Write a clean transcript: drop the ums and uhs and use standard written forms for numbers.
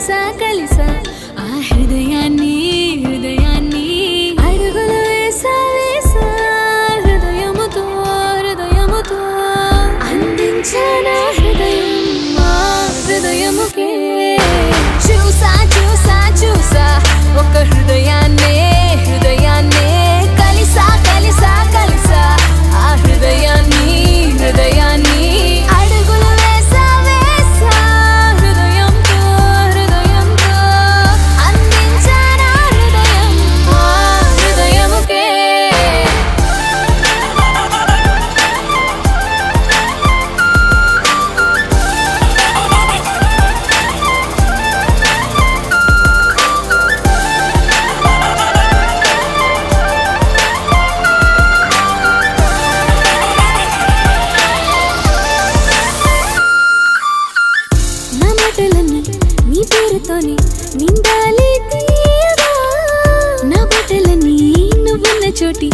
కలిసా కలిసా ఆ హృదయాన్ని హృదయాన్ని అడుగులు వేసా వేసా హృదయముతో హృదయముతో అందించానా హృదయం మా హృదయముకే చూసా చూసా చూసా ఒక హృదయాన్నే హృదయాన్నే కలిసా కలిసా కలిసా ఆ హృదయాన్ని హృదయాన్ని అడుగులు వేసా వేసా హృదయంతో హృదయంతో అందించానా హృదయం ఆ హృదయముకే నా మాటలన్నీ నీ పేరుతోనే నిండాలి తీయగా నా బట్టలన్నీ నువ్వున్న చోటి